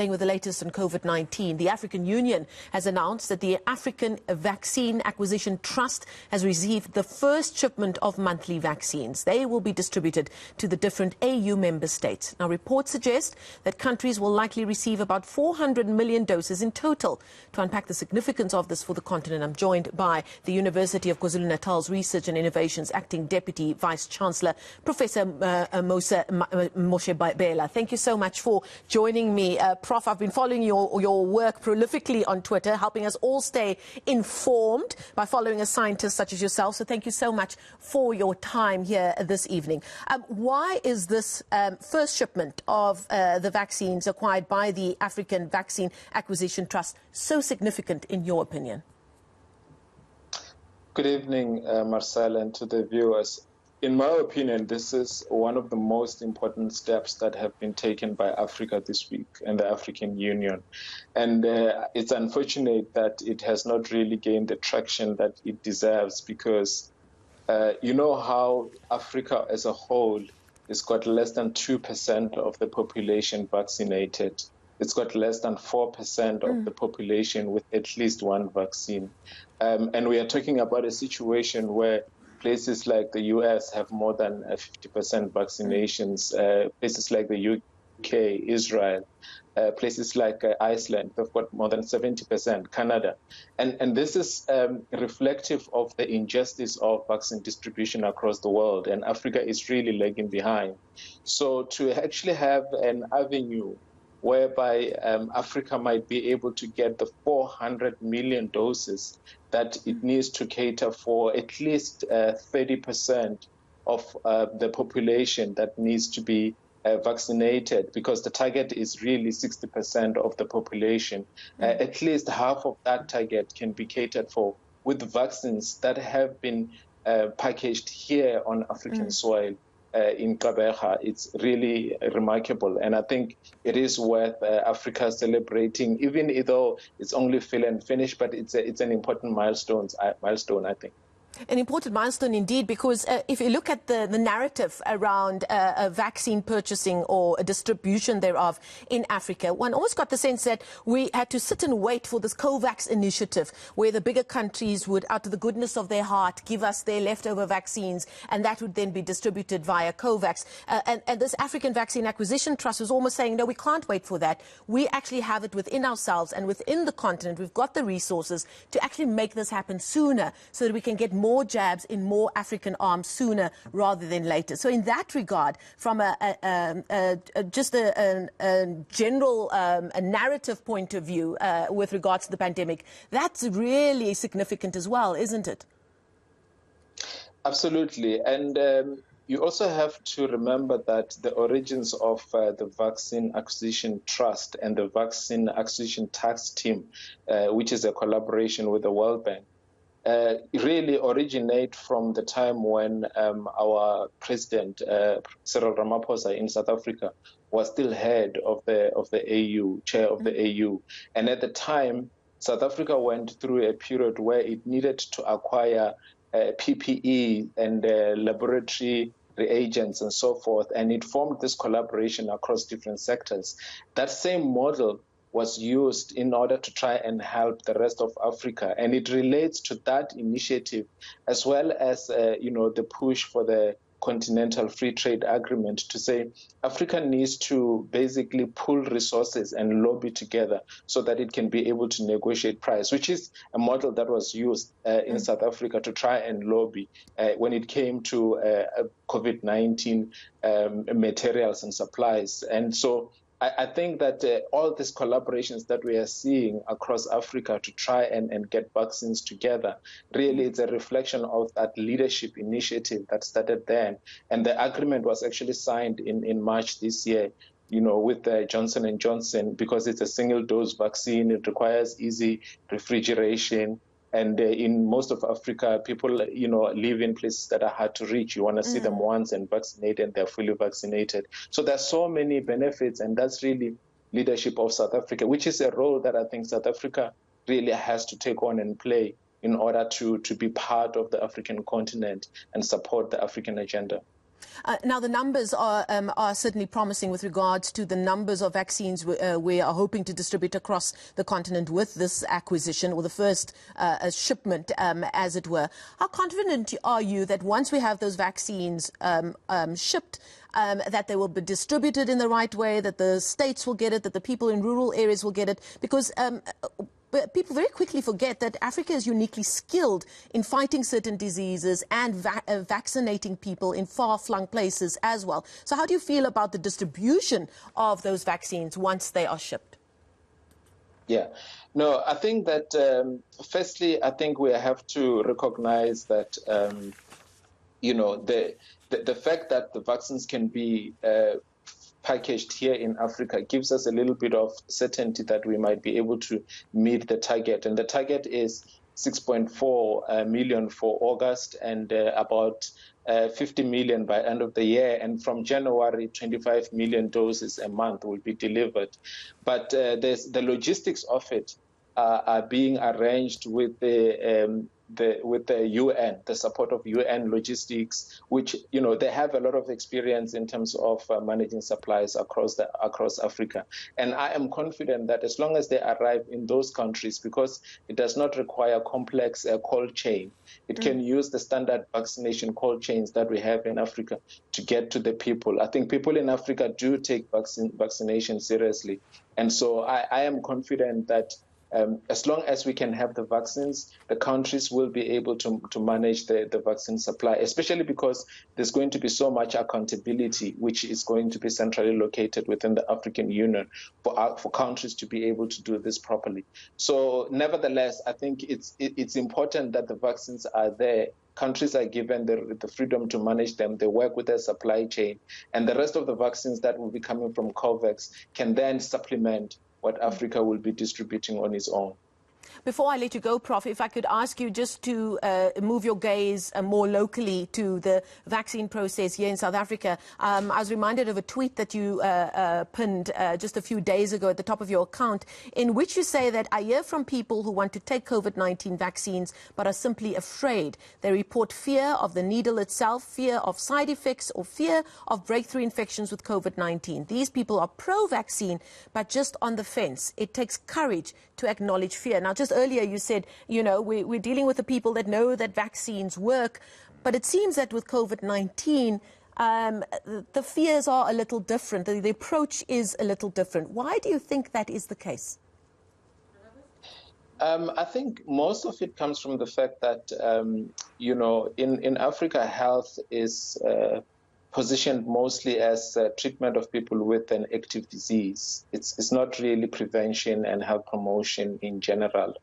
With the latest on COVID-19, the African Union has announced that the African Vaccine Acquisition Trust has received the first shipment of monthly vaccines. They will be distributed to the different AU member states. Now, reports suggest that countries will likely receive about 400 million doses in total. To unpack the significance of this for the continent, I'm joined by the University of KwaZulu-Natal's Research and Innovations Acting Deputy Vice-Chancellor, Professor Mosa Moshabela. Thank you so much for joining me. Prof, I've been following your work prolifically on Twitter, helping us all stay informed by following a scientist such as yourself. So thank you so much for your time here this evening. Why is this first shipment of the vaccines acquired by the African Vaccine Acquisition Trust so significant in your opinion? Good evening, Marcel, and to the viewers. In my opinion, this is one of the most important steps that have been taken by Africa this week and the African Union. And it's unfortunate that it has not really gained the traction that it deserves because you know how Africa as a whole has got less than 2% of the population vaccinated. It's got less than 4% of the population with at least one vaccine. And we are talking about a situation where places like the US have more than 50% vaccinations. Places like the UK, Israel, places like Iceland, they've got more than 70%, Canada. And this is reflective of the injustice of vaccine distribution across the world. And Africa is really lagging behind. So to actually have an avenue whereby Africa might be able to get the 400 million doses that it needs to cater for at least 30% of the population that needs to be vaccinated, because the target is really 60% of the population. At least half of that target can be catered for with vaccines that have been packaged here on African soil. In Gqeberha. It's really remarkable, and I think it is worth Africa celebrating, even though it's only fill and finish, but it's an important milestone, I think. An important milestone indeed, because if you look at the narrative around vaccine purchasing or a distribution thereof in Africa, one always got the sense that we had to sit and wait for this COVAX initiative, where the bigger countries would, out of the goodness of their heart, give us their leftover vaccines, and that would then be distributed via COVAX. And this African Vaccine Acquisition Trust was almost saying, no, we can't wait for that. We actually have it within ourselves and within the continent. We've got the resources to actually make this happen sooner so that we can get more jabs in more African arms sooner rather than later. So in that regard, from just a general a narrative point of view with regards to the pandemic, that's really significant as well, isn't it? Absolutely. And you also have to remember that the origins of the Vaccine Acquisition Trust and the Vaccine Acquisition Task Team, which is a collaboration with the World Bank, really originate from the time when our president, Cyril Ramaphosa in South Africa, was still head of the AU, chair of the AU. And at the time, South Africa went through a period where it needed to acquire PPE and laboratory reagents and so forth, and it formed this collaboration across different sectors. That same model was used in order to try and help the rest of Africa. And it relates to that initiative, as well as, the push for the Continental Free Trade Agreement, to say Africa needs to basically pool resources and lobby together so that it can be able to negotiate price, which is a model that was used in South Africa to try and lobby when it came to COVID-19 materials and supplies. And so I think that all these collaborations that we are seeing across Africa to try and get vaccines together, really it's a reflection of that leadership initiative that started then. And the agreement was actually signed in March this year, with Johnson & Johnson, because it's a single-dose vaccine. It requires easy refrigeration. And in most of Africa, people, live in places that are hard to reach. You want to see them once and vaccinate, and they're fully vaccinated. So there's so many benefits, and that's really leadership of South Africa, which is a role that I think South Africa really has to take on and play in order to be part of the African continent and support the African agenda. Now, the numbers are certainly promising with regards to the numbers of vaccines we are hoping to distribute across the continent with this acquisition, or the first shipment, as it were. How confident are you that once we have those vaccines shipped, that they will be distributed in the right way, that the states will get it, that the people in rural areas will get it? Because but people very quickly forget that Africa is uniquely skilled in fighting certain diseases and vaccinating people in far-flung places as well. So how do you feel about the distribution of those vaccines once they are shipped? Yeah, no, I think that, firstly, I think we have to recognize that, you know, the fact that the vaccines can be packaged here in Africa gives us a little bit of certainty that we might be able to meet the target. And the target is 6.4 million for August, and about 50 million by end of the year. And from January, 25 million doses a month will be delivered. But the logistics of it are being arranged with the UN, the support of UN logistics, which, you know, they have a lot of experience in terms of managing supplies across Africa. And I am confident that as long as they arrive in those countries, because it does not require complex cold chain, it can use the standard vaccination cold chains that we have in Africa to get to the people. I think people in Africa do take vaccination seriously. And so I am confident that as long as we can have the vaccines, the countries will be able to manage the vaccine supply, especially because there's going to be so much accountability, which is going to be centrally located within the African Union for countries to be able to do this properly. So nevertheless, I think it's important that the vaccines are there. Countries are given the freedom to manage them. They work with their supply chain. And the rest of the vaccines that will be coming from COVAX can then supplement what Africa will be distributing on its own. Before I let you go, Prof, if I could ask you just to move your gaze more locally to the vaccine process here in South Africa. I was reminded of a tweet that you pinned just a few days ago at the top of your account, in which you say that I hear from people who want to take COVID-19 vaccines but are simply afraid. They report fear of the needle itself, fear of side effects, or fear of breakthrough infections with COVID-19. These people are pro-vaccine but just on the fence. It takes courage to acknowledge fear. Now, just earlier you said, you know, we're dealing with the people that know that vaccines work, but it seems that with COVID-19, the fears are a little different. The approach is a little different. Why do you think that is the case? I think most of it comes from the fact that, you know, in Africa, health is positioned mostly as treatment of people with an active disease. It's not really prevention and health promotion in general.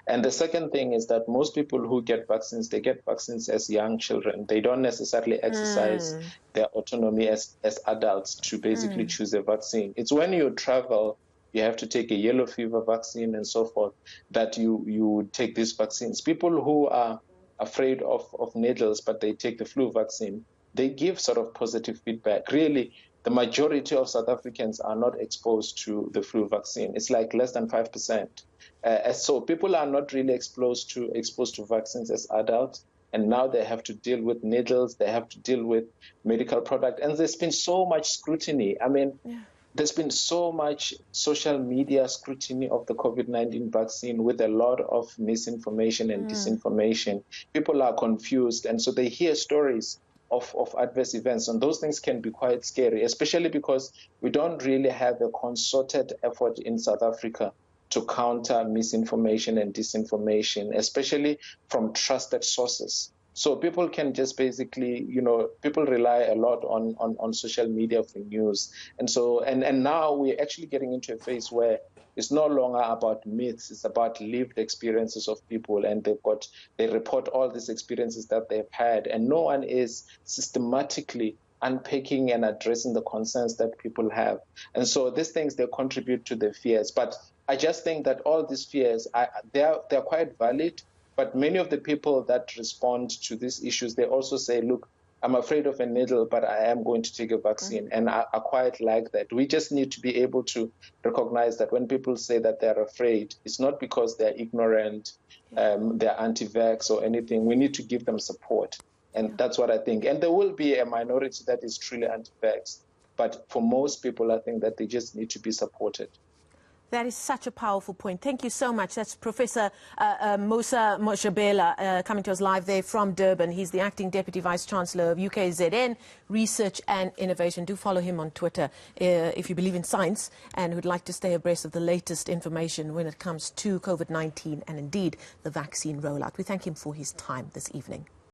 And the second thing is that most people who get vaccines, they get vaccines as young children. They don't necessarily exercise their autonomy as adults to basically choose a vaccine. It's when you travel, you have to take a yellow fever vaccine and so forth, that you take these vaccines. People who are afraid of needles, but they take the flu vaccine, they give sort of positive feedback. Really, the majority of South Africans are not exposed to the flu vaccine. It's like less than 5%. So people are not really exposed to vaccines as adults. And now they have to deal with needles, they have to deal with medical product. And there's been so much scrutiny. I mean, there's been so much social media scrutiny of the COVID-19 vaccine, with a lot of misinformation and disinformation. People are confused, and so they hear stories of adverse events, and those things can be quite scary, especially because we don't really have a concerted effort in South Africa to counter misinformation and disinformation, especially from trusted sources. So people can just basically, you know, people rely a lot on social media for news. And so, and now we're actually getting into a phase where it's no longer about myths, it's about lived experiences of people, and they report all these experiences that they've had, and no one is systematically unpacking and addressing the concerns that people have. And so these things, they contribute to the fears. But I just think that all these fears, they're quite valid, but many of the people that respond to these issues, they also say, look, I'm afraid of a needle, but I am going to take a vaccine. And I quite like that. We just need to be able to recognize that when people say that they're afraid, it's not because they're ignorant, they're anti-vax or anything. We need to give them support. And that's what I think. And there will be a minority that is truly anti-vax. But for most people, I think that they just need to be supported. That is such a powerful point. Thank you so much. That's Professor Moshabela coming to us live there from Durban. He's the Acting Deputy Vice-Chancellor of UKZN Research and Innovation. Do follow him on Twitter if you believe in science and would like to stay abreast of the latest information when it comes to COVID-19 and indeed the vaccine rollout. We thank him for his time this evening.